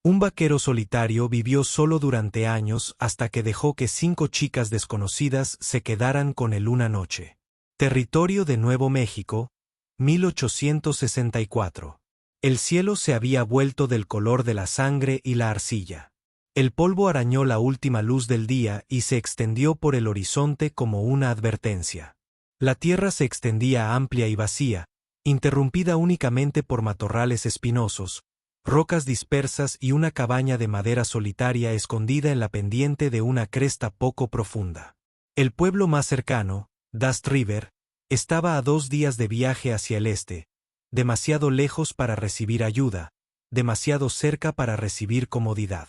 Un vaquero solitario vivió solo durante años hasta que dejó que 5 chicas desconocidas se quedaran con él una noche. Territorio de Nuevo México, 1864. El cielo se había vuelto del color de la sangre y la arcilla. El polvo arañó la última luz del día y se extendió por el horizonte como una advertencia. La tierra se extendía amplia y vacía, interrumpida únicamente por matorrales espinosos, rocas dispersas y una cabaña de madera solitaria escondida en la pendiente de una cresta poco profunda. El pueblo más cercano, Dust River, estaba a 2 días de viaje hacia el este, demasiado lejos para recibir ayuda, demasiado cerca para recibir comodidad.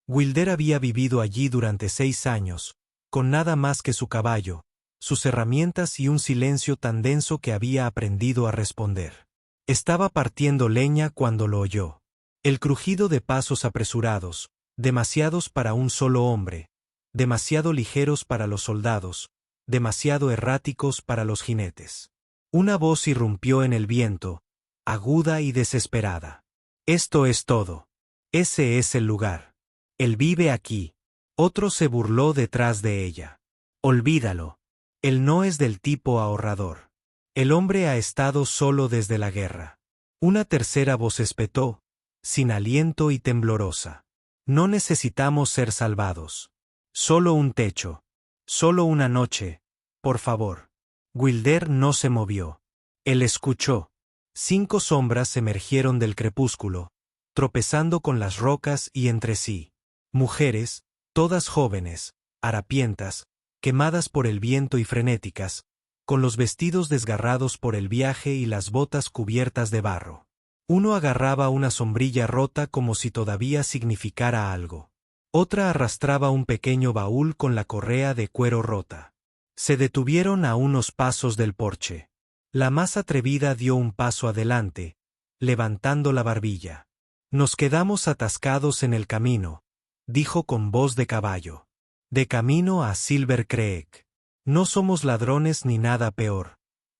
Wilder había vivido allí durante 6 años, con nada más que su caballo, sus herramientas y un silencio tan denso que había aprendido a responder. Estaba partiendo leña cuando lo oyó. El crujido de pasos apresurados, demasiados para un solo hombre, demasiado ligeros para los soldados, demasiado erráticos para los jinetes. Una voz irrumpió en el viento, aguda y desesperada. Esto es todo. Ese es el lugar. Él vive aquí. Otro se burló detrás de ella. Olvídalo. Él no es del tipo ahorrador. El hombre ha estado solo desde la guerra. Una tercera voz espetó, sin aliento y temblorosa. No necesitamos ser salvados. Solo un techo. Solo una noche. Por favor. Wilder no se movió. Él escuchó. 5 sombras emergieron del crepúsculo, tropezando con las rocas y entre sí. Mujeres, todas jóvenes, harapientas, quemadas por el viento y frenéticas, con los vestidos desgarrados por el viaje y las botas cubiertas de barro. Uno agarraba una sombrilla rota como si todavía significara algo. Otra arrastraba un pequeño baúl con la correa de cuero rota. Se detuvieron a unos pasos del porche. La más atrevida dio un paso adelante, levantando la barbilla. Nos quedamos atascados en el camino, dijo con voz de caballo. De camino a Silver Creek. No somos ladrones ni nada peor.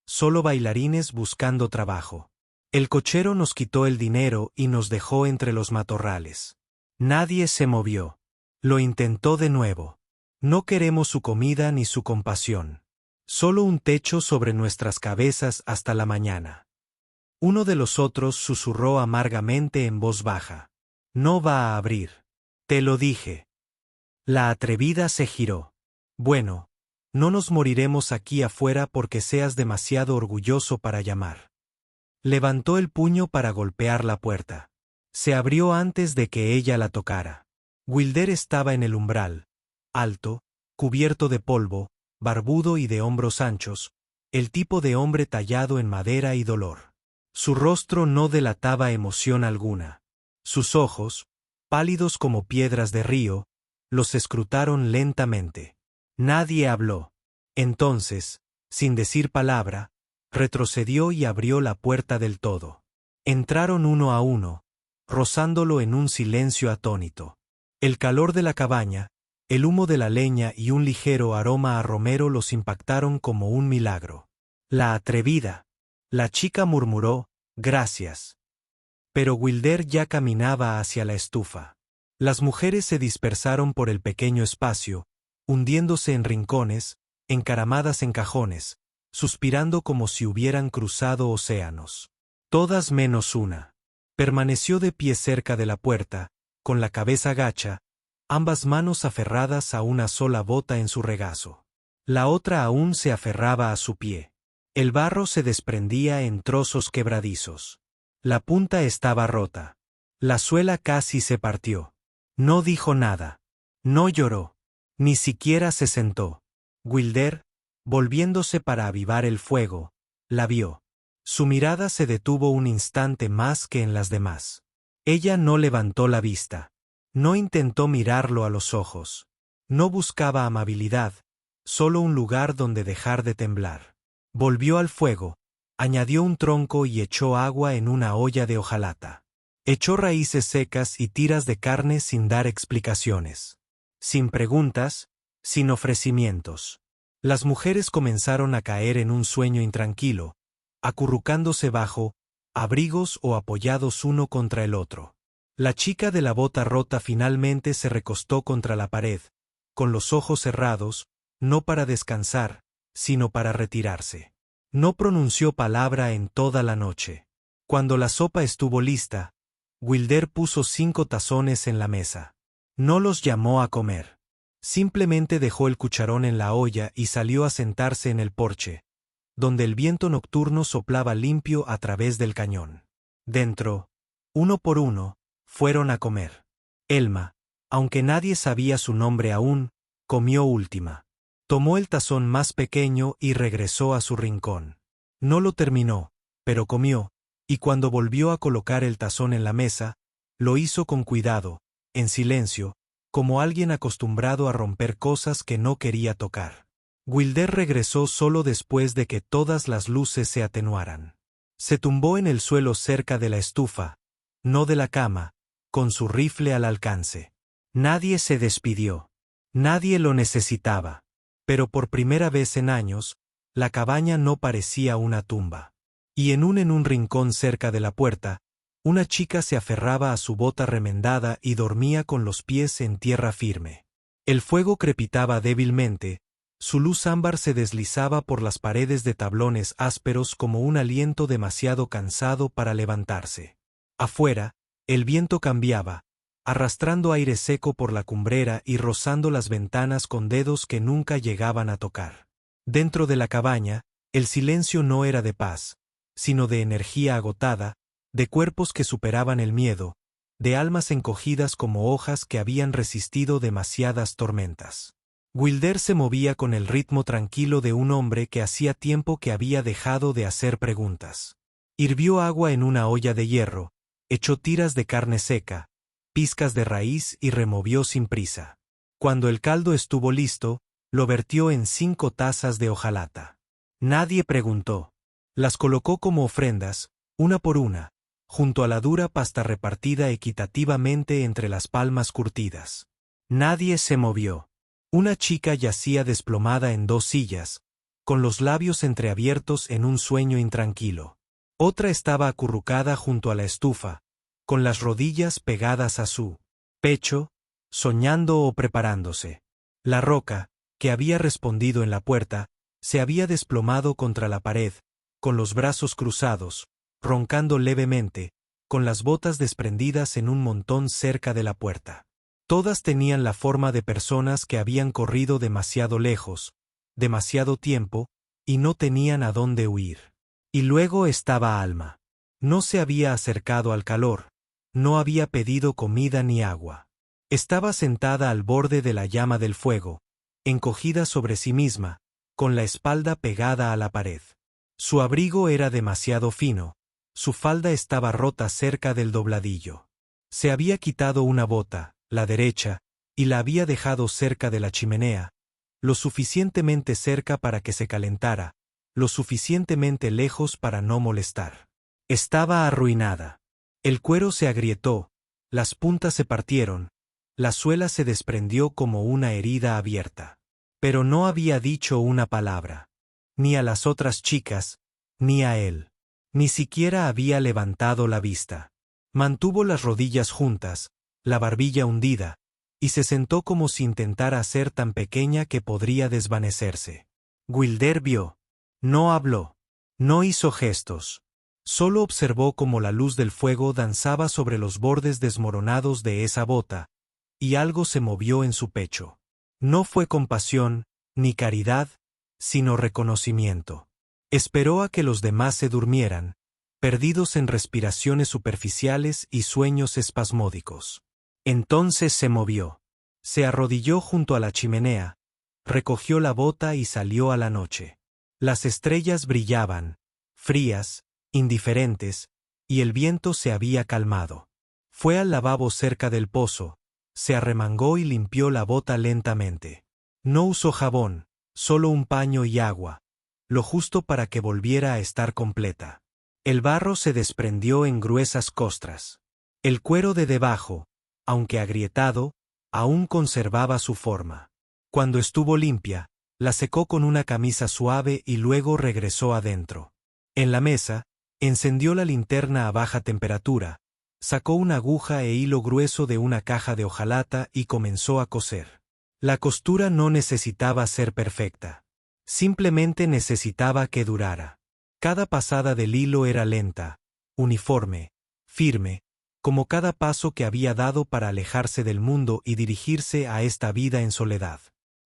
Solo bailarines buscando trabajo. El cochero nos quitó el dinero y nos dejó entre los matorrales. Nadie se movió. Lo intentó de nuevo. No queremos su comida ni su compasión. Solo un techo sobre nuestras cabezas hasta la mañana. Uno de los otros susurró amargamente en voz baja. No va a abrir. Te lo dije. La atrevida se giró. Bueno, no nos moriremos aquí afuera porque seas demasiado orgulloso para llamar. Levantó el puño para golpear la puerta. Se abrió antes de que ella la tocara. Wilder estaba en el umbral, alto, cubierto de polvo, barbudo y de hombros anchos, el tipo de hombre tallado en madera y dolor. Su rostro no delataba emoción alguna. Sus ojos, pálidos como piedras de río, los escrutaron lentamente. Nadie habló. Entonces, sin decir palabra, retrocedió y abrió la puerta del todo. Entraron uno a uno, rozándolo en un silencio atónito. El calor de la cabaña, el humo de la leña y un ligero aroma a romero los impactaron como un milagro. La atrevida. La chica murmuró, gracias. Pero Wilder ya caminaba hacia la estufa. Las mujeres se dispersaron por el pequeño espacio, hundiéndose en rincones, encaramadas en cajones, suspirando como si hubieran cruzado océanos. Todas menos una. Permaneció de pie cerca de la puerta, con la cabeza gacha, ambas manos aferradas a una sola bota en su regazo. La otra aún se aferraba a su pie. El barro se desprendía en trozos quebradizos. La punta estaba rota. La suela casi se partió. No dijo nada. No lloró. Ni siquiera se sentó. Wilder, volviéndose para avivar el fuego, la vio. Su mirada se detuvo un instante más que en las demás. Ella no levantó la vista. No intentó mirarlo a los ojos. No buscaba amabilidad, solo un lugar donde dejar de temblar. Volvió al fuego, añadió un tronco y echó agua en una olla de hojalata. Echó raíces secas y tiras de carne sin dar explicaciones. Sin preguntas, sin ofrecimientos. Las mujeres comenzaron a caer en un sueño intranquilo, acurrucándose bajo abrigos o apoyados uno contra el otro. La chica de la bota rota finalmente se recostó contra la pared, con los ojos cerrados, no para descansar, sino para retirarse. No pronunció palabra en toda la noche. Cuando la sopa estuvo lista, Wilder puso 5 tazones en la mesa. No los llamó a comer. Simplemente dejó el cucharón en la olla y salió a sentarse en el porche, donde el viento nocturno soplaba limpio a través del cañón. Dentro, uno por uno, fueron a comer. Elma, aunque nadie sabía su nombre aún, comió última. Tomó el tazón más pequeño y regresó a su rincón. No lo terminó, pero comió, y cuando volvió a colocar el tazón en la mesa, lo hizo con cuidado, en silencio, como alguien acostumbrado a romper cosas que no quería tocar. Wilder regresó solo después de que todas las luces se atenuaran. Se tumbó en el suelo cerca de la estufa, no de la cama, con su rifle al alcance. Nadie se despidió. Nadie lo necesitaba. Pero por primera vez en años, la cabaña no parecía una tumba. Y en un rincón cerca de la puerta, una chica se aferraba a su bota remendada y dormía con los pies en tierra firme. El fuego crepitaba débilmente, su luz ámbar se deslizaba por las paredes de tablones ásperos como un aliento demasiado cansado para levantarse. Afuera, el viento cambiaba, arrastrando aire seco por la cumbrera y rozando las ventanas con dedos que nunca llegaban a tocar. Dentro de la cabaña, el silencio no era de paz, sino de energía agotada, de cuerpos que superaban el miedo, de almas encogidas como hojas que habían resistido demasiadas tormentas. Wilder se movía con el ritmo tranquilo de un hombre que hacía tiempo que había dejado de hacer preguntas. Hirvió agua en una olla de hierro, echó tiras de carne seca, pizcas de raíz y removió sin prisa. Cuando el caldo estuvo listo, lo vertió en 5 tazas de hojalata. Nadie preguntó. Las colocó como ofrendas, una por una, junto a la dura pasta repartida equitativamente entre las palmas curtidas. Nadie se movió. Una chica yacía desplomada en 2 sillas, con los labios entreabiertos en un sueño intranquilo. Otra estaba acurrucada junto a la estufa, con las rodillas pegadas a su pecho, soñando o preparándose. La roca, que había respondido en la puerta, se había desplomado contra la pared, con los brazos cruzados, roncando levemente, con las botas desprendidas en un montón cerca de la puerta. Todas tenían la forma de personas que habían corrido demasiado lejos, demasiado tiempo, y no tenían a dónde huir. Y luego estaba Alma. No se había acercado al calor, no había pedido comida ni agua. Estaba sentada al borde de la llama del fuego, encogida sobre sí misma, con la espalda pegada a la pared. Su abrigo era demasiado fino, su falda estaba rota cerca del dobladillo. Se había quitado una bota, la derecha, y la había dejado cerca de la chimenea, lo suficientemente cerca para que se calentara, lo suficientemente lejos para no molestar. Estaba arruinada. El cuero se agrietó, las puntas se partieron, la suela se desprendió como una herida abierta. Pero no había dicho una palabra. Ni a las otras chicas, ni a él. Ni siquiera había levantado la vista. Mantuvo las rodillas juntas, la barbilla hundida, y se sentó como si intentara ser tan pequeña que podría desvanecerse. Wilder vio. No habló. No hizo gestos. Solo observó cómo la luz del fuego danzaba sobre los bordes desmoronados de esa bota, y algo se movió en su pecho. No fue compasión, ni caridad, sino reconocimiento. Esperó a que los demás se durmieran, perdidos en respiraciones superficiales y sueños espasmódicos. Entonces se movió. Se arrodilló junto a la chimenea, recogió la bota y salió a la noche. Las estrellas brillaban, frías, indiferentes, y el viento se había calmado. Fue al lavabo cerca del pozo, se arremangó y limpió la bota lentamente. No usó jabón, solo un paño y agua, lo justo para que volviera a estar completa. El barro se desprendió en gruesas costras. El cuero de debajo, aunque agrietado, aún conservaba su forma. Cuando estuvo limpia, la secó con una camisa suave y luego regresó adentro. En la mesa, encendió la linterna a baja temperatura, Sacó una aguja e hilo grueso de una caja de hojalata y comenzó a coser. La costura no necesitaba ser perfecta. Simplemente necesitaba que durara. Cada pasada del hilo era lenta, uniforme, firme, como cada paso que había dado para alejarse del mundo y dirigirse a esta vida en soledad.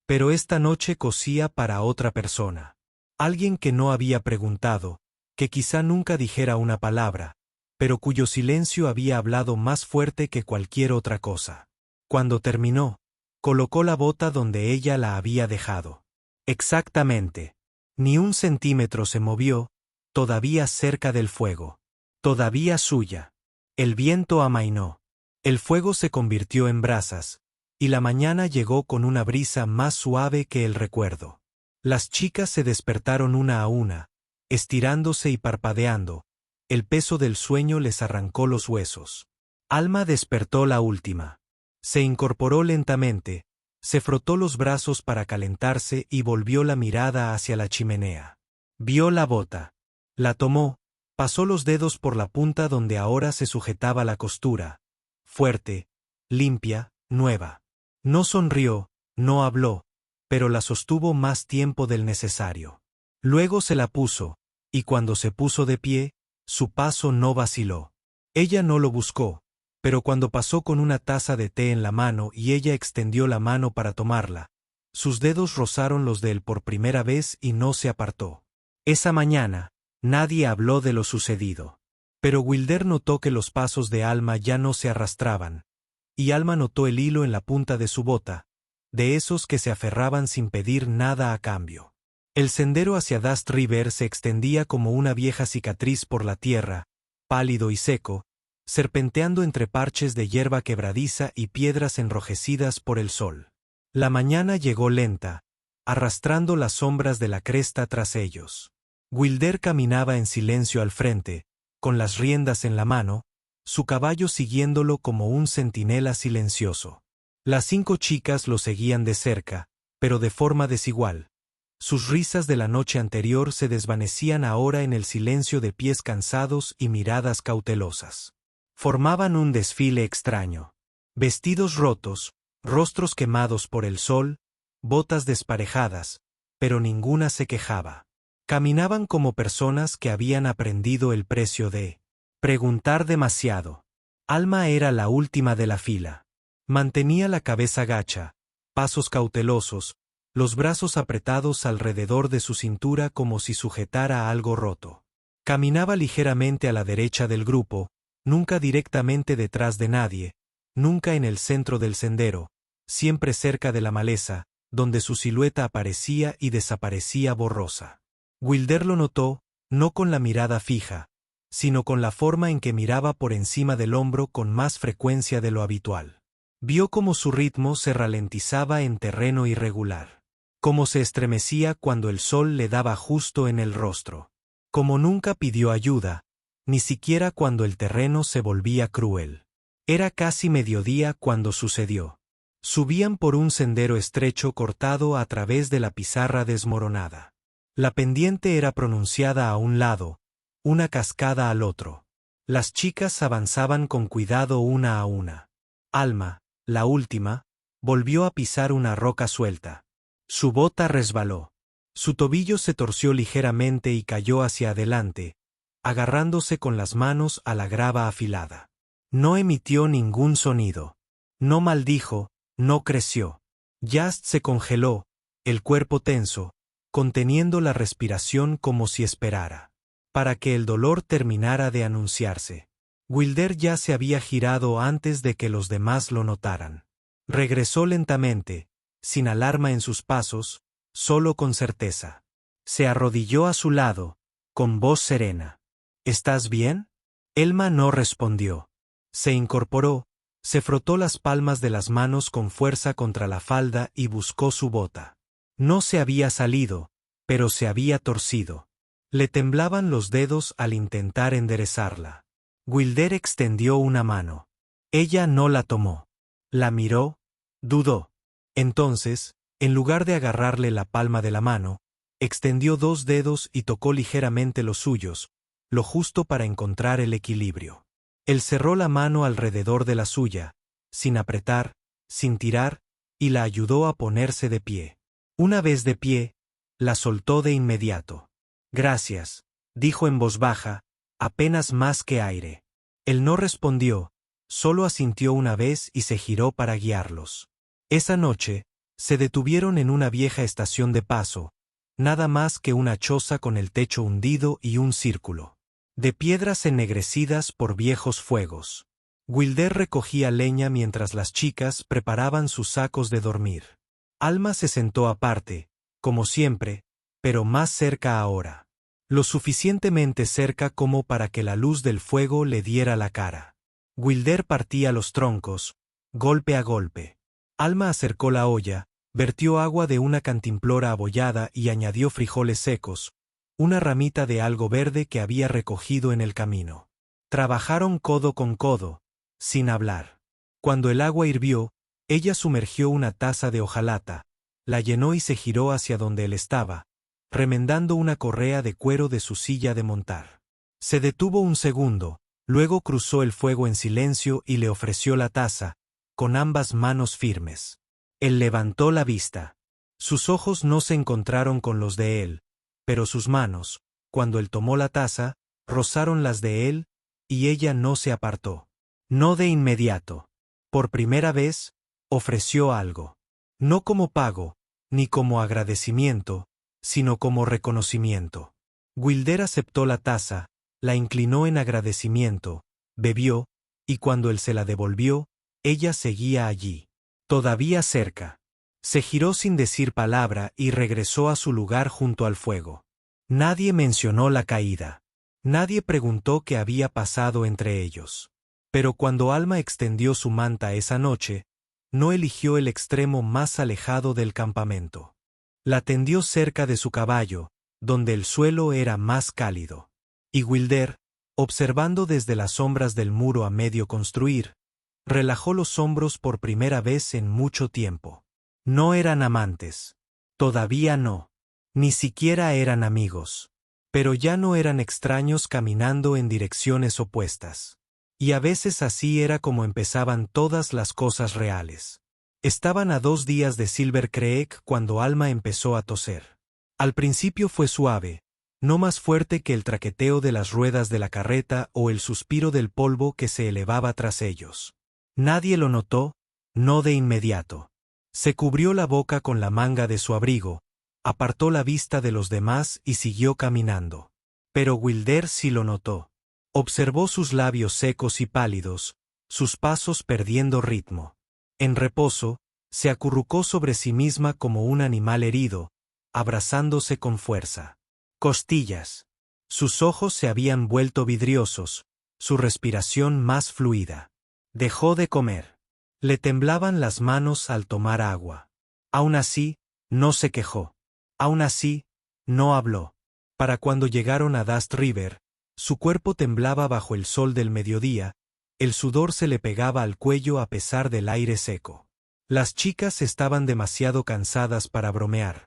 Pero esta noche cosía para otra persona. Alguien que no había preguntado, que quizá nunca dijera una palabra, pero cuyo silencio había hablado más fuerte que cualquier otra cosa. Cuando terminó, colocó la bota donde ella la había dejado. Exactamente. Ni un centímetro se movió, todavía cerca del fuego. Todavía suya. El viento amainó. El fuego se convirtió en brasas, y la mañana llegó con una brisa más suave que el recuerdo. Las chicas se despertaron una a una, estirándose y parpadeando. El peso del sueño les arrancó los huesos. Alma despertó la última. Se incorporó lentamente, se frotó los brazos para calentarse y volvió la mirada hacia la chimenea. Vio la bota. La tomó, pasó los dedos por la punta donde ahora se sujetaba la costura. Fuerte, limpia, nueva. No sonrió, no habló, pero la sostuvo más tiempo del necesario. Luego se la puso, y cuando se puso de pie, su paso no vaciló. Ella no lo buscó, pero cuando pasó con una taza de té en la mano y ella extendió la mano para tomarla, sus dedos rozaron los de él por primera vez y no se apartó. Esa mañana, nadie habló de lo sucedido. Pero Wilder notó que los pasos de Alma ya no se arrastraban, y Alma notó el hilo en la punta de su bota, de esos que se aferraban sin pedir nada a cambio. El sendero hacia Dust River se extendía como una vieja cicatriz por la tierra, pálido y seco, serpenteando entre parches de hierba quebradiza y piedras enrojecidas por el sol. La mañana llegó lenta, arrastrando las sombras de la cresta tras ellos. Wilder caminaba en silencio al frente, con las riendas en la mano, su caballo siguiéndolo como un centinela silencioso. Las 5 chicas lo seguían de cerca, pero de forma desigual. Sus risas de la noche anterior se desvanecían ahora en el silencio de pies cansados y miradas cautelosas. Formaban un desfile extraño. Vestidos rotos, rostros quemados por el sol, botas desparejadas, pero ninguna se quejaba. Caminaban como personas que habían aprendido el precio de preguntar demasiado. Alma era la última de la fila. Mantenía la cabeza gacha, pasos cautelosos, los brazos apretados alrededor de su cintura como si sujetara algo roto. Caminaba ligeramente a la derecha del grupo, nunca directamente detrás de nadie, nunca en el centro del sendero, siempre cerca de la maleza, donde su silueta aparecía y desaparecía borrosa. Wilder lo notó, no con la mirada fija, sino con la forma en que miraba por encima del hombro con más frecuencia de lo habitual. Vio cómo su ritmo se ralentizaba en terreno irregular, cómo se estremecía cuando el sol le daba justo en el rostro, cómo nunca pidió ayuda, ni siquiera cuando el terreno se volvía cruel. Era casi mediodía cuando sucedió. Subían por un sendero estrecho cortado a través de la pizarra desmoronada. La pendiente era pronunciada a un lado, una cascada al otro. Las chicas avanzaban con cuidado una a una. Alma, la última, volvió a pisar una roca suelta. Su bota resbaló. Su tobillo se torció ligeramente y cayó hacia adelante, agarrándose con las manos a la grava afilada. No emitió ningún sonido. No maldijo, no creció. Just se congeló, el cuerpo tenso, conteniendo la respiración como si esperara para que el dolor terminara de anunciarse. Wilder ya se había girado antes de que los demás lo notaran. Regresó lentamente, sin alarma en sus pasos, solo con certeza. Se arrodilló a su lado, con voz serena. ¿Estás bien? Elma no respondió. Se incorporó, se frotó las palmas de las manos con fuerza contra la falda y buscó su bota. No se había salido, pero se había torcido. Le temblaban los dedos al intentar enderezarla. Wilder extendió una mano. Ella no la tomó. La miró, dudó. Entonces, en lugar de agarrarle la palma de la mano, extendió 2 dedos y tocó ligeramente los suyos, lo justo para encontrar el equilibrio. Él cerró la mano alrededor de la suya, sin apretar, sin tirar, y la ayudó a ponerse de pie. Una vez de pie, la soltó de inmediato. Gracias, dijo en voz baja, apenas más que aire. Él no respondió, solo asintió una vez y se giró para guiarlos. Esa noche, se detuvieron en una vieja estación de paso, nada más que una choza con el techo hundido y un círculo de piedras ennegrecidas por viejos fuegos. Wilder recogía leña mientras las chicas preparaban sus sacos de dormir. Alma se sentó aparte, como siempre, pero más cerca ahora. Lo suficientemente cerca como para que la luz del fuego le diera la cara. Wilder partía los troncos, golpe a golpe. Alma acercó la olla, vertió agua de una cantimplora abollada y añadió frijoles secos, una ramita de algo verde que había recogido en el camino. Trabajaron codo con codo, sin hablar. Cuando el agua hirvió, ella sumergió una taza de hojalata, la llenó y se giró hacia donde él estaba, remendando una correa de cuero de su silla de montar. Se detuvo un segundo, luego cruzó el fuego en silencio y le ofreció la taza, con ambas manos firmes. Él levantó la vista. Sus ojos no se encontraron con los de él, pero sus manos, cuando él tomó la taza, rozaron las de él, y ella no se apartó. No de inmediato. Por primera vez, ofreció algo. No como pago, ni como agradecimiento, sino como reconocimiento. Wilder aceptó la taza, la inclinó en agradecimiento, bebió, y cuando él se la devolvió, ella seguía allí, todavía cerca. Se giró sin decir palabra y regresó a su lugar junto al fuego. Nadie mencionó la caída. Nadie preguntó qué había pasado entre ellos. Pero cuando Alma extendió su manta esa noche, no eligió el extremo más alejado del campamento. La tendió cerca de su caballo, donde el suelo era más cálido. Y Wilder, observando desde las sombras del muro a medio construir, relajó los hombros por primera vez en mucho tiempo. No eran amantes. Todavía no. Ni siquiera eran amigos. Pero ya no eran extraños caminando en direcciones opuestas. Y a veces así era como empezaban todas las cosas reales. Estaban a 2 días de Silver Creek cuando Alma empezó a toser. Al principio fue suave, no más fuerte que el traqueteo de las ruedas de la carreta o el suspiro del polvo que se elevaba tras ellos. Nadie lo notó, no de inmediato. Se cubrió la boca con la manga de su abrigo, apartó la vista de los demás y siguió caminando. Pero Wilder sí lo notó. Observó sus labios secos y pálidos, sus pasos perdiendo ritmo. En reposo, se acurrucó sobre sí misma como un animal herido, abrazándose con fuerza. Costillas. Sus ojos se habían vuelto vidriosos, su respiración más fluida. Dejó de comer. Le temblaban las manos al tomar agua. Aún así, no se quejó. Aún así, no habló. Para cuando llegaron a Dust River, su cuerpo temblaba bajo el sol del mediodía, el sudor se le pegaba al cuello a pesar del aire seco. Las chicas estaban demasiado cansadas para bromear,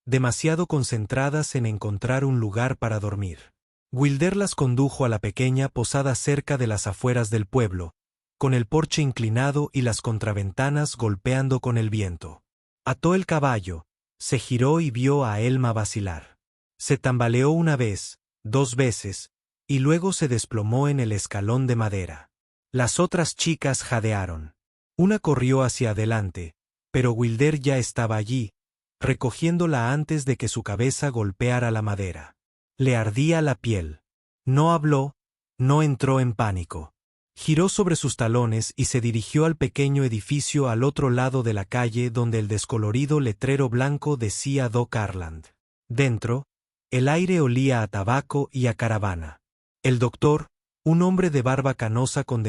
demasiado concentradas en encontrar un lugar para dormir. Wilder las condujo a la pequeña posada cerca de las afueras del pueblo, con el porche inclinado y las contraventanas golpeando con el viento. Ató el caballo, se giró y vio a Elma vacilar. Se tambaleó una vez, 2 veces, y luego se desplomó en el escalón de madera. Las otras chicas jadearon. Una corrió hacia adelante, pero Wilder ya estaba allí, recogiéndola antes de que su cabeza golpeara la madera. Le ardía la piel. No habló, no entró en pánico. Giró sobre sus talones y se dirigió al pequeño edificio al otro lado de la calle donde el descolorido letrero blanco decía Dock Arland. Dentro, el aire olía a tabaco y a caravana. El doctor, un hombre de barba canosa con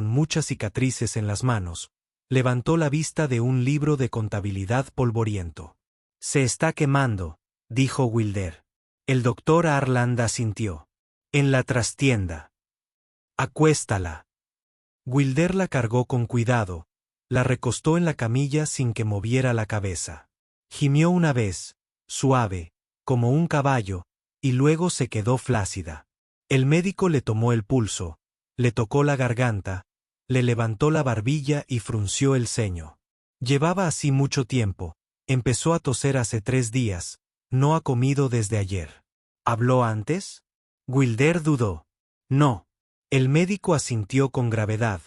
muchas cicatrices en las manos, levantó la vista de un libro de contabilidad polvoriento. «Se está quemando», dijo Wilder. El doctor Arland asintió. «En la trastienda». «Acuéstala». Wilder la cargó con cuidado, la recostó en la camilla sin que moviera la cabeza. Gimió una vez, suave, como un caballo, y luego se quedó flácida. El médico le tomó el pulso, le tocó la garganta, le levantó la barbilla y frunció el ceño. Llevaba así mucho tiempo, empezó a toser hace 3 días, no ha comido desde ayer. ¿Habló antes? Wilder dudó. No. El médico asintió con gravedad,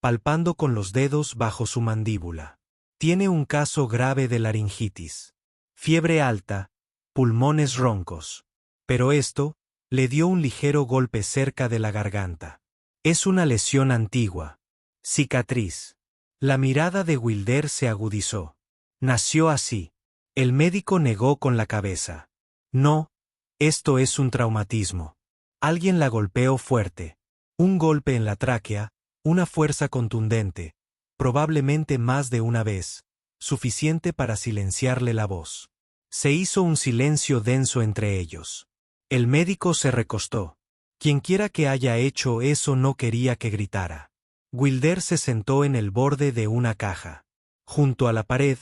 palpando con los dedos bajo su mandíbula. Tiene un caso grave de laringitis. Fiebre alta, pulmones roncos. Pero esto, le dio un ligero golpe cerca de la garganta. Es una lesión antigua. Cicatriz. La mirada de Wilder se agudizó. Nació así. El médico negó con la cabeza. No, esto es un traumatismo. Alguien la golpeó fuerte. Un golpe en la tráquea, una fuerza contundente, probablemente más de una vez, suficiente para silenciarle la voz. Se hizo un silencio denso entre ellos. El médico se recostó. Quienquiera que haya hecho eso no quería que gritara. Wilder se sentó en el borde de una caja, junto a la pared,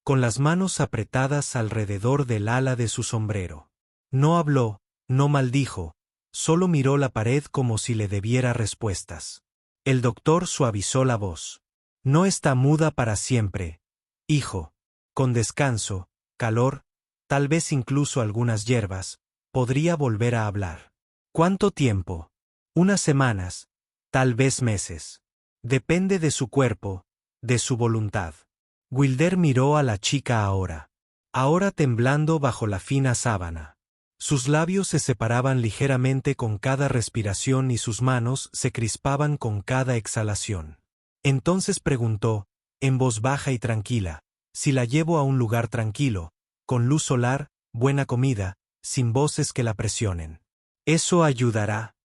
con las manos apretadas alrededor del ala de su sombrero. No habló, no maldijo, solo miró la pared como si le debiera respuestas. El doctor suavizó la voz. No está muda para siempre, hijo. Con descanso, calor, tal vez incluso algunas hierbas, podría volver a hablar. ¿Cuánto tiempo? Unas semanas, tal vez meses. Depende de su cuerpo, de su voluntad. Wilder miró a la chica ahora temblando bajo la fina sábana. Sus labios se separaban ligeramente con cada respiración y sus manos se crispaban con cada exhalación. Entonces preguntó, en voz baja y tranquila, si la llevo a un lugar tranquilo, con luz solar, buena comida, sin voces que la presionen. ¿Eso ayudará?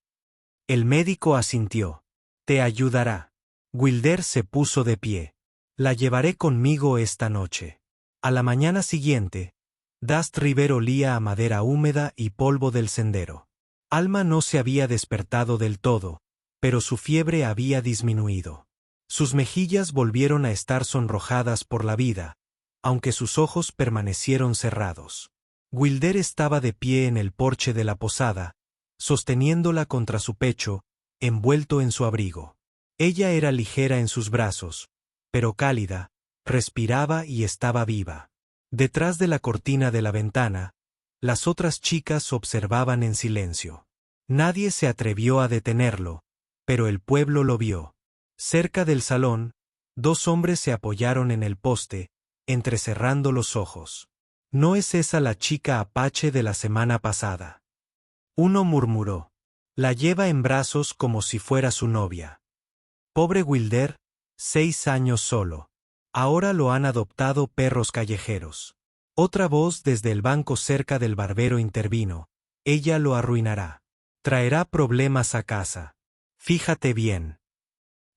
El médico asintió. Te ayudará. Wilder se puso de pie. La llevaré conmigo esta noche. A la mañana siguiente, Dust River olía a madera húmeda y polvo del sendero. Alma no se había despertado del todo, pero su fiebre había disminuido. Sus mejillas volvieron a estar sonrojadas por la vida, aunque sus ojos permanecieron cerrados. Wilder estaba de pie en el porche de la posada, sosteniéndola contra su pecho, envuelto en su abrigo. Ella era ligera en sus brazos, pero cálida, respiraba y estaba viva. Detrás de la cortina de la ventana, las otras chicas observaban en silencio. Nadie se atrevió a detenerlo, pero el pueblo lo vio. Cerca del salón, 2 hombres se apoyaron en el poste, entrecerrando los ojos. ¿No es esa la chica apache de la semana pasada? Uno murmuró. La lleva en brazos como si fuera su novia. Pobre Wilder, 6 años solo. Ahora lo han adoptado perros callejeros. Otra voz desde el banco cerca del barbero intervino. Ella lo arruinará. Traerá problemas a casa. Fíjate bien.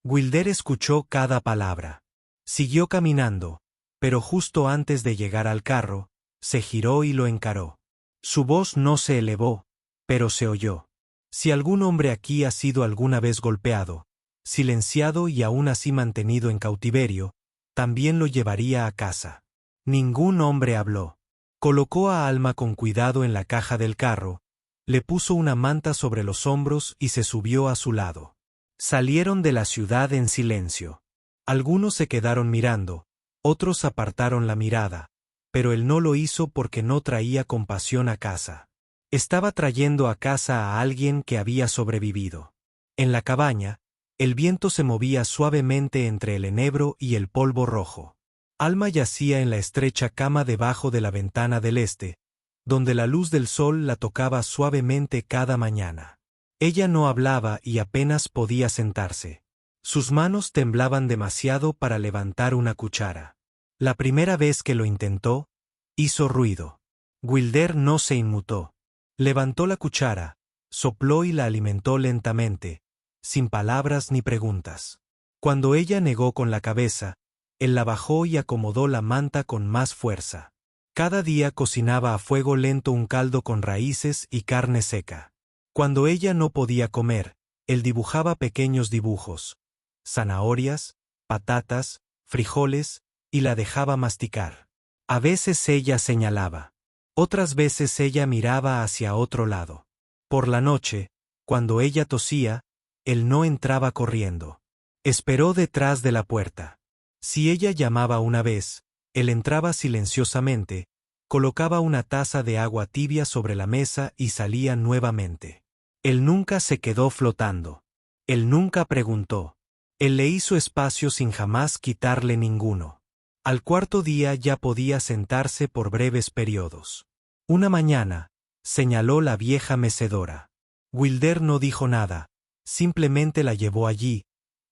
Wilder escuchó cada palabra. Siguió caminando, pero justo antes de llegar al carro, se giró y lo encaró. Su voz no se elevó, pero se oyó. Si algún hombre aquí ha sido alguna vez golpeado, silenciado y aún así mantenido en cautiverio, también lo llevaría a casa. Ningún hombre habló. Colocó a Alma con cuidado en la caja del carro, le puso una manta sobre los hombros y se subió a su lado. Salieron de la ciudad en silencio. Algunos se quedaron mirando, otros apartaron la mirada, pero él no lo hizo porque no traía compasión a casa. Estaba trayendo a casa a alguien que había sobrevivido. En la cabaña, el viento se movía suavemente entre el enebro y el polvo rojo. Alma yacía en la estrecha cama debajo de la ventana del este, donde la luz del sol la tocaba suavemente cada mañana. Ella no hablaba y apenas podía sentarse. Sus manos temblaban demasiado para levantar una cuchara. La primera vez que lo intentó, hizo ruido. Wilder no se inmutó. Levantó la cuchara, sopló y la alimentó lentamente, sin palabras ni preguntas. Cuando ella negó con la cabeza, él la bajó y acomodó la manta con más fuerza. Cada día cocinaba a fuego lento un caldo con raíces y carne seca. Cuando ella no podía comer, él dibujaba pequeños dibujos, zanahorias, patatas, frijoles, y la dejaba masticar. A veces ella señalaba. Otras veces ella miraba hacia otro lado. Por la noche, cuando ella tosía, él no entraba corriendo. Esperó detrás de la puerta. Si ella llamaba una vez, él entraba silenciosamente, colocaba una taza de agua tibia sobre la mesa y salía nuevamente. Él nunca se quedó flotando. Él nunca preguntó. Él le hizo espacio sin jamás quitarle ninguno. Al cuarto día ya podía sentarse por breves periodos. Una mañana, señaló la vieja mecedora. Wilder no dijo nada, simplemente la llevó allí,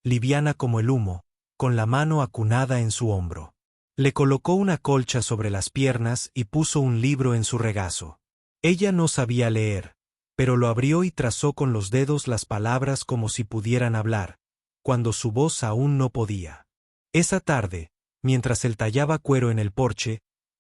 liviana como el humo, con la mano acunada en su hombro. Le colocó una colcha sobre las piernas y puso un libro en su regazo. Ella no sabía leer, pero lo abrió y trazó con los dedos las palabras como si pudieran hablar, cuando su voz aún no podía. Esa tarde, mientras él tallaba cuero en el porche,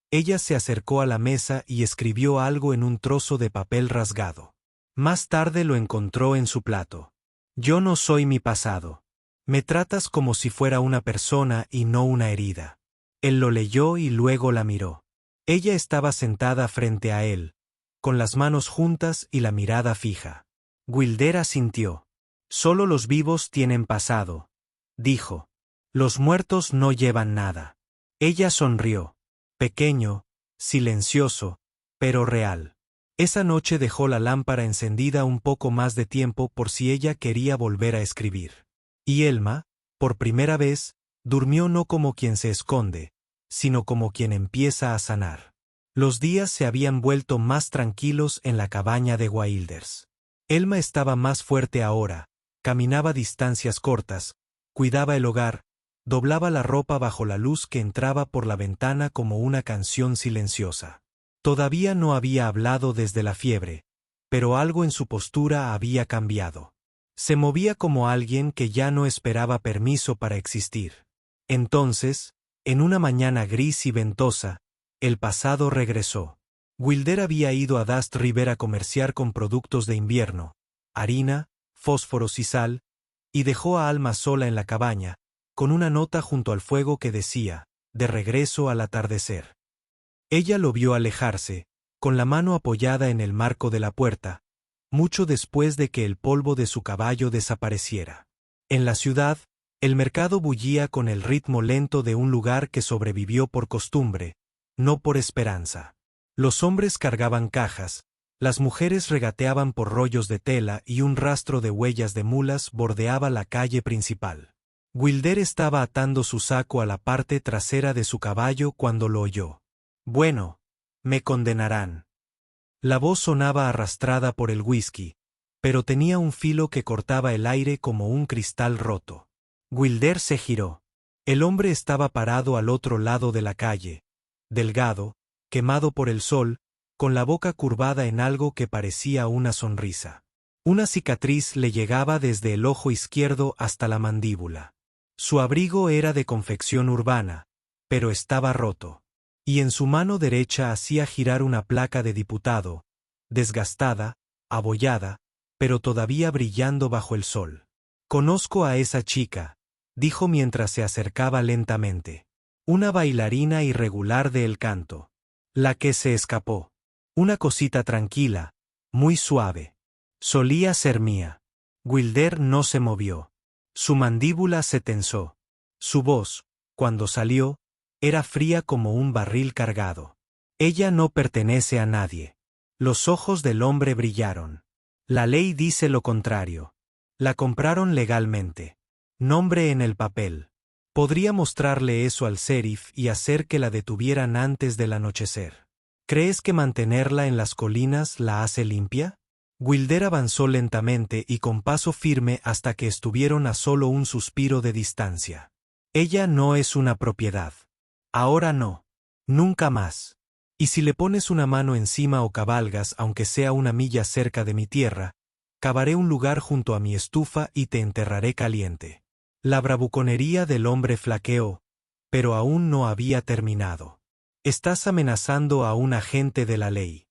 ella se acercó a la mesa y escribió algo en un trozo de papel rasgado. Más tarde lo encontró en su plato. Yo no soy mi pasado. Me tratas como si fuera una persona y no una herida. Él lo leyó y luego la miró. Ella estaba sentada frente a él, con las manos juntas y la mirada fija. Wilder asintió. Solo los vivos tienen pasado, dijo. Los muertos no llevan nada. Ella sonrió. Pequeño, silencioso, pero real. Esa noche dejó la lámpara encendida un poco más de tiempo por si ella quería volver a escribir. Y Elma, por primera vez, durmió no como quien se esconde, sino como quien empieza a sanar. Los días se habían vuelto más tranquilos en la cabaña de Wilders. Elma estaba más fuerte ahora, caminaba distancias cortas, cuidaba el hogar, doblaba la ropa bajo la luz que entraba por la ventana como una canción silenciosa. Todavía no había hablado desde la fiebre, pero algo en su postura había cambiado. Se movía como alguien que ya no esperaba permiso para existir. Entonces, en una mañana gris y ventosa, el pasado regresó. Wilder había ido a Dust River a comerciar con productos de invierno, harina, fósforos y sal, y dejó a Alma sola en la cabaña, con una nota junto al fuego que decía, de regreso al atardecer. Ella lo vio alejarse, con la mano apoyada en el marco de la puerta, mucho después de que el polvo de su caballo desapareciera. En la ciudad, el mercado bullía con el ritmo lento de un lugar que sobrevivió por costumbre, no por esperanza. Los hombres cargaban cajas, las mujeres regateaban por rollos de tela y un rastro de huellas de mulas bordeaba la calle principal. Wilder estaba atando su saco a la parte trasera de su caballo cuando lo oyó. Bueno, me condenarán. La voz sonaba arrastrada por el whisky, pero tenía un filo que cortaba el aire como un cristal roto. Wilder se giró. El hombre estaba parado al otro lado de la calle, delgado, quemado por el sol, con la boca curvada en algo que parecía una sonrisa. Una cicatriz le llegaba desde el ojo izquierdo hasta la mandíbula. Su abrigo era de confección urbana, pero estaba roto. Y en su mano derecha hacía girar una placa de diputado, desgastada, abollada, pero todavía brillando bajo el sol. Conozco a esa chica, dijo mientras se acercaba lentamente. Una bailarina irregular de El Canto. La que se escapó. Una cosita tranquila, muy suave. Solía ser mía. Wilder no se movió. Su mandíbula se tensó. Su voz, cuando salió, era fría como un barril cargado. Ella no pertenece a nadie. Los ojos del hombre brillaron. La ley dice lo contrario. La compraron legalmente. Nombre en el papel. Podría mostrarle eso al sheriff y hacer que la detuvieran antes del anochecer. ¿Crees que mantenerla en las colinas la hace limpia? Wilder avanzó lentamente y con paso firme hasta que estuvieron a solo un suspiro de distancia. Ella no es una propiedad. Ahora no. Nunca más. Y si le pones una mano encima o cabalgas aunque sea una milla cerca de mi tierra, cavaré un lugar junto a mi estufa y te enterraré caliente. La bravuconería del hombre flaqueó, pero aún no había terminado. Estás amenazando a un agente de la ley.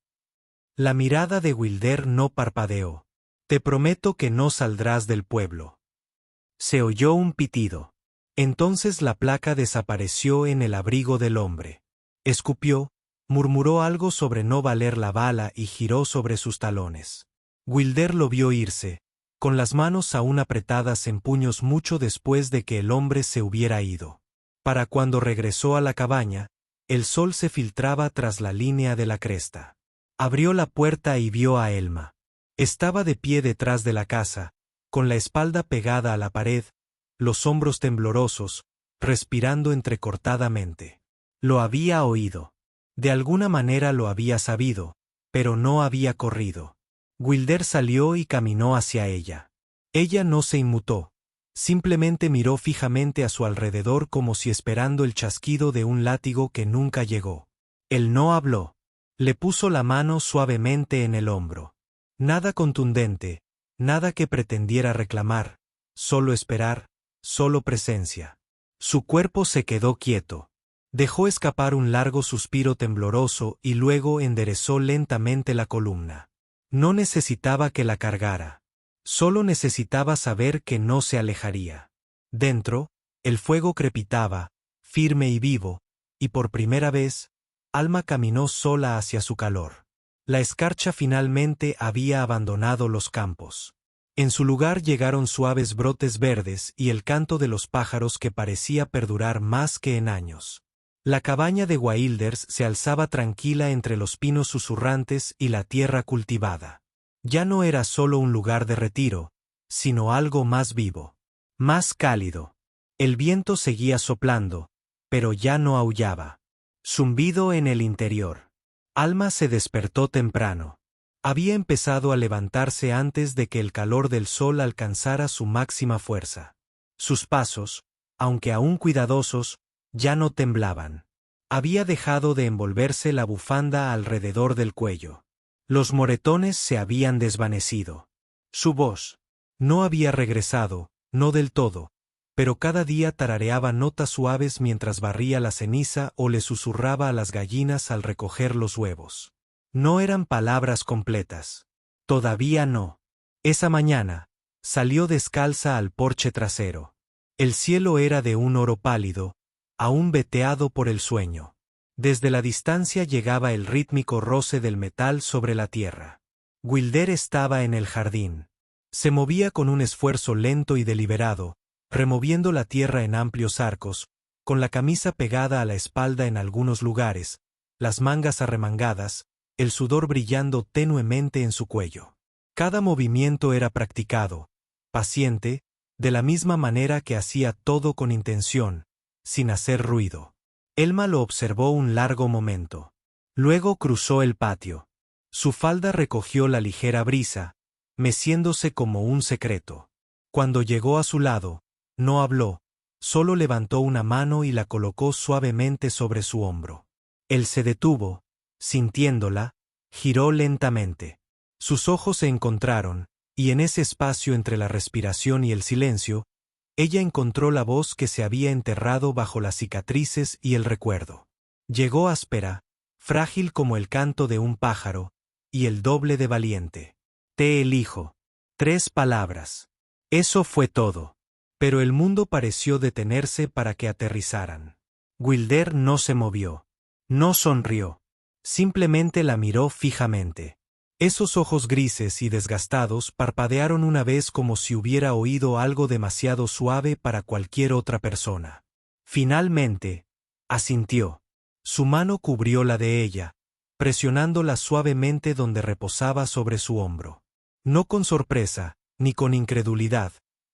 La mirada de Wilder no parpadeó. Te prometo que no saldrás del pueblo. Se oyó un pitido. Entonces la placa desapareció en el abrigo del hombre. Escupió, murmuró algo sobre no valer la bala y giró sobre sus talones. Wilder lo vio irse, con las manos aún apretadas en puños mucho después de que el hombre se hubiera ido. Para cuando regresó a la cabaña, el sol se filtraba tras la línea de la cresta. Abrió la puerta y vio a Elma. Estaba de pie detrás de la casa, con la espalda pegada a la pared, los hombros temblorosos, respirando entrecortadamente. Lo había oído. De alguna manera lo había sabido, pero no había corrido. Wilder salió y caminó hacia ella. Ella no se inmutó. Simplemente miró fijamente a su alrededor como si esperando el chasquido de un látigo que nunca llegó. Él no habló. Le puso la mano suavemente en el hombro. Nada contundente, nada que pretendiera reclamar, solo esperar, solo presencia. Su cuerpo se quedó quieto. Dejó escapar un largo suspiro tembloroso y luego enderezó lentamente la columna. No necesitaba que la cargara. Solo necesitaba saber que no se alejaría. Dentro, el fuego crepitaba, firme y vivo, y por primera vez, Alma caminó sola hacia su calor. La escarcha finalmente había abandonado los campos. En su lugar llegaron suaves brotes verdes y el canto de los pájaros que parecía perdurar más que en años. La cabaña de Wilders se alzaba tranquila entre los pinos susurrantes y la tierra cultivada. Ya no era solo un lugar de retiro, sino algo más vivo, más cálido. El viento seguía soplando, pero ya no aullaba. Zumbido en el interior. Alma se despertó temprano. Había empezado a levantarse antes de que el calor del sol alcanzara su máxima fuerza. Sus pasos, aunque aún cuidadosos, ya no temblaban. Había dejado de envolverse la bufanda alrededor del cuello. Los moretones se habían desvanecido. Su voz no había regresado, no del todo, pero cada día tarareaba notas suaves mientras barría la ceniza o le susurraba a las gallinas al recoger los huevos. No eran palabras completas. Todavía no. Esa mañana, salió descalza al porche trasero. El cielo era de un oro pálido, aún veteado por el sueño. Desde la distancia llegaba el rítmico roce del metal sobre la tierra. Wilder estaba en el jardín. Se movía con un esfuerzo lento y deliberado, removiendo la tierra en amplios arcos, con la camisa pegada a la espalda en algunos lugares, las mangas arremangadas, el sudor brillando tenuemente en su cuello. Cada movimiento era practicado, paciente, de la misma manera que hacía todo con intención, sin hacer ruido. Elma lo observó un largo momento. Luego cruzó el patio. Su falda recogió la ligera brisa, meciéndose como un secreto. Cuando llegó a su lado, no habló, solo levantó una mano y la colocó suavemente sobre su hombro. Él se detuvo, sintiéndola, giró lentamente. Sus ojos se encontraron, y en ese espacio entre la respiración y el silencio, ella encontró la voz que se había enterrado bajo las cicatrices y el recuerdo. Llegó áspera, frágil como el canto de un pájaro, y el doble de valiente. Te elijo. 3 palabras. Eso fue todo. Pero el mundo pareció detenerse para que aterrizaran. Wilder no se movió. No sonrió. Simplemente la miró fijamente. Esos ojos grises y desgastados parpadearon una vez como si hubiera oído algo demasiado suave para cualquier otra persona. Finalmente, asintió. Su mano cubrió la de ella, presionándola suavemente donde reposaba sobre su hombro. No con sorpresa, ni con incredulidad,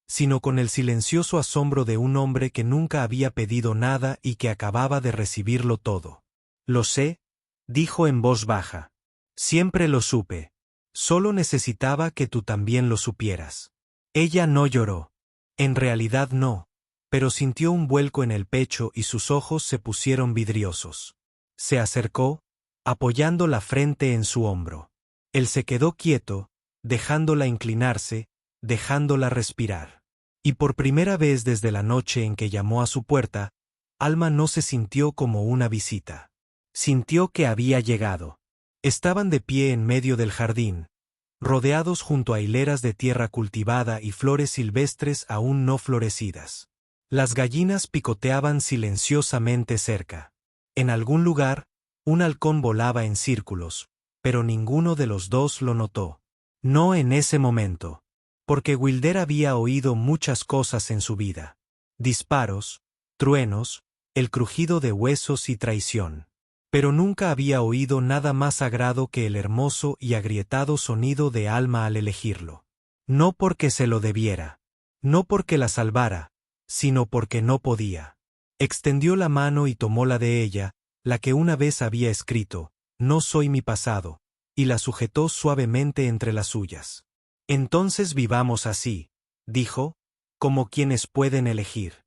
sino con el silencioso asombro de un hombre que nunca había pedido nada y que acababa de recibirlo todo. Lo sé, dijo en voz baja. Siempre lo supe. Solo necesitaba que tú también lo supieras. Ella no lloró. En realidad no, pero sintió un vuelco en el pecho y sus ojos se pusieron vidriosos. Se acercó, apoyando la frente en su hombro. Él se quedó quieto, dejándola inclinarse, dejándola respirar. Y por primera vez desde la noche en que llamó a su puerta, Alma no se sintió como una visita. Sintió que había llegado. Estaban de pie en medio del jardín, rodeados junto a hileras de tierra cultivada y flores silvestres aún no florecidas. Las gallinas picoteaban silenciosamente cerca. En algún lugar, un halcón volaba en círculos, pero ninguno de los dos lo notó. No en ese momento. Porque Wilder había oído muchas cosas en su vida. Disparos, truenos, el crujido de huesos y traición. Pero nunca había oído nada más sagrado que el hermoso y agrietado sonido de Alma al elegirlo. No porque se lo debiera. No porque la salvara, sino porque no podía. Extendió la mano y tomó la de ella, la que una vez había escrito, «No soy mi pasado», y la sujetó suavemente entre las suyas. «Entonces vivamos así», dijo, «como quienes pueden elegir».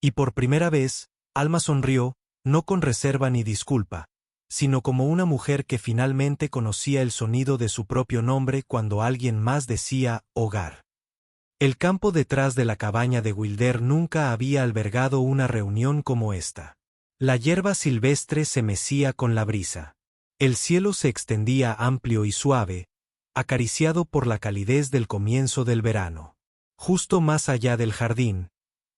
Y por primera vez, Alma sonrió, no con reserva ni disculpa, sino como una mujer que finalmente conocía el sonido de su propio nombre cuando alguien más decía «hogar». El campo detrás de la cabaña de Wilder nunca había albergado una reunión como esta. La hierba silvestre se mecía con la brisa. El cielo se extendía amplio y suave, acariciado por la calidez del comienzo del verano. Justo más allá del jardín,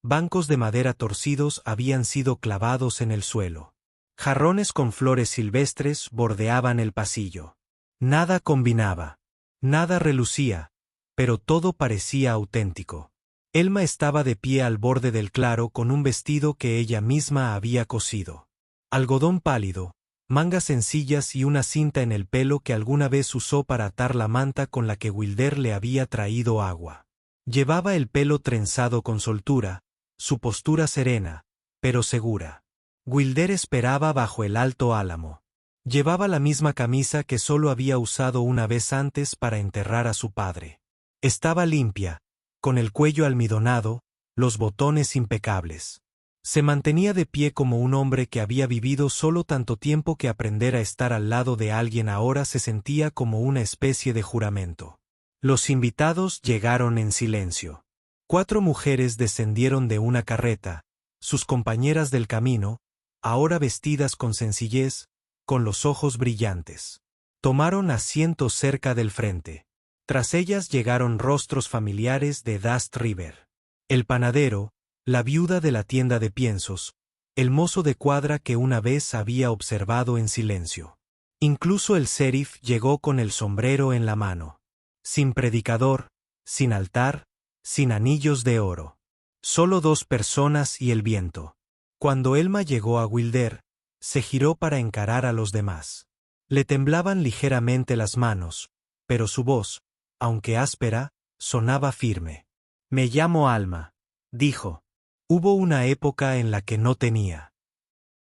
bancos de madera torcidos habían sido clavados en el suelo. Jarrones con flores silvestres bordeaban el pasillo. Nada combinaba. Nada relucía, pero todo parecía auténtico. Elma estaba de pie al borde del claro con un vestido que ella misma había cosido. Algodón pálido, mangas sencillas y una cinta en el pelo que alguna vez usó para atar la manta con la que Wilder le había traído agua. Llevaba el pelo trenzado con soltura, su postura serena, pero segura. Wilder esperaba bajo el alto álamo. Llevaba la misma camisa que solo había usado una vez antes para enterrar a su padre. Estaba limpia, con el cuello almidonado, los botones impecables. Se mantenía de pie como un hombre que había vivido solo tanto tiempo que aprender a estar al lado de alguien ahora se sentía como una especie de juramento. Los invitados llegaron en silencio. 4 mujeres descendieron de una carreta, sus compañeras del camino, ahora vestidas con sencillez, con los ojos brillantes. Tomaron asiento cerca del frente. Tras ellas llegaron rostros familiares de Dust River. El panadero, la viuda de la tienda de piensos, el mozo de cuadra que una vez había observado en silencio. Incluso el sheriff llegó con el sombrero en la mano. Sin predicador, sin altar, sin anillos de oro. Solo 2 personas y el viento. Cuando Elma llegó a Wilder, se giró para encarar a los demás. Le temblaban ligeramente las manos, pero su voz, aunque áspera, sonaba firme. «Me llamo Alma», dijo. Hubo una época en la que no tenía.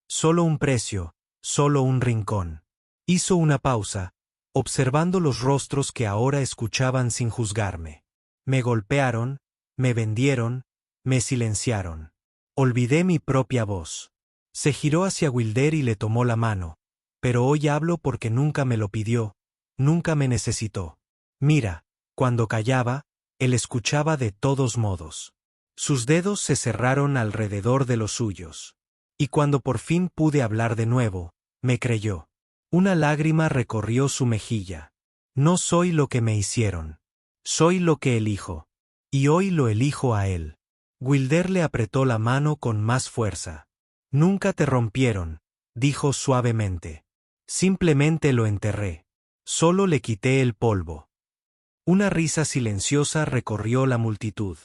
Solo un precio, solo un rincón. Hizo una pausa, observando los rostros que ahora escuchaban sin juzgarme. Me golpearon, me vendieron, me silenciaron. Olvidé mi propia voz. Se giró hacia Wilder y le tomó la mano. Pero hoy hablo porque nunca me lo pidió, nunca me necesitó. Mira, cuando callaba, él escuchaba de todos modos. Sus dedos se cerraron alrededor de los suyos. Y cuando por fin pude hablar de nuevo, me creyó. Una lágrima recorrió su mejilla. No soy lo que me hicieron. Soy lo que elijo. Y hoy lo elijo a él. Wilder le apretó la mano con más fuerza. Nunca te rompieron, dijo suavemente. Simplemente lo enterré. Solo le quité el polvo. Una risa silenciosa recorrió la multitud.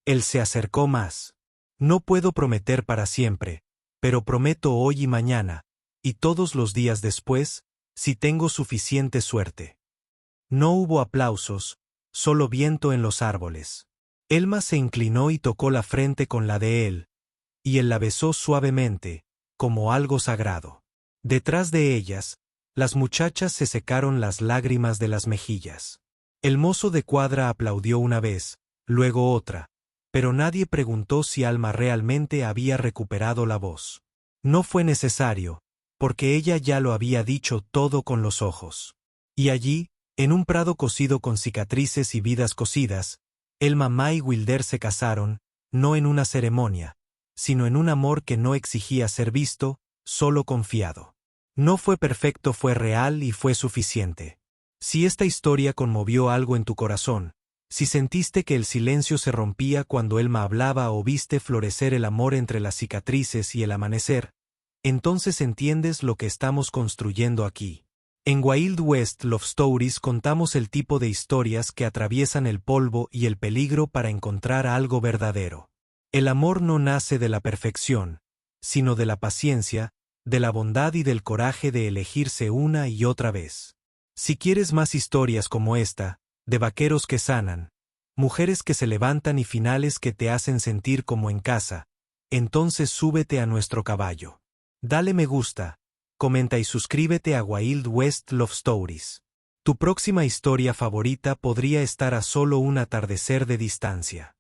Él se acercó más. No puedo prometer para siempre, pero prometo hoy y mañana, y todos los días después, si tengo suficiente suerte. No hubo aplausos, solo viento en los árboles. Elma se inclinó y tocó la frente con la de él, y él la besó suavemente, como algo sagrado. Detrás de ellas, las muchachas se secaron las lágrimas de las mejillas. El mozo de cuadra aplaudió una vez, luego otra, pero nadie preguntó si Alma realmente había recuperado la voz. No fue necesario, porque ella ya lo había dicho todo con los ojos. Y allí, en un prado cosido con cicatrices y vidas cosidas, Elma y Wilder se casaron, no en una ceremonia, sino en un amor que no exigía ser visto, solo confiado. No fue perfecto, fue real y fue suficiente. Si esta historia conmovió algo en tu corazón, si sentiste que el silencio se rompía cuando Elma hablaba o viste florecer el amor entre las cicatrices y el amanecer, entonces entiendes lo que estamos construyendo aquí. En Wild West Love Stories contamos el tipo de historias que atraviesan el polvo y el peligro para encontrar algo verdadero. El amor no nace de la perfección, sino de la paciencia, de la bondad y del coraje de elegirse una y otra vez. Si quieres más historias como esta, de vaqueros que sanan, mujeres que se levantan y finales que te hacen sentir como en casa, entonces súbete a nuestro caballo. Dale me gusta, comenta y suscríbete a Wild West Love Stories. Tu próxima historia favorita podría estar a solo un atardecer de distancia.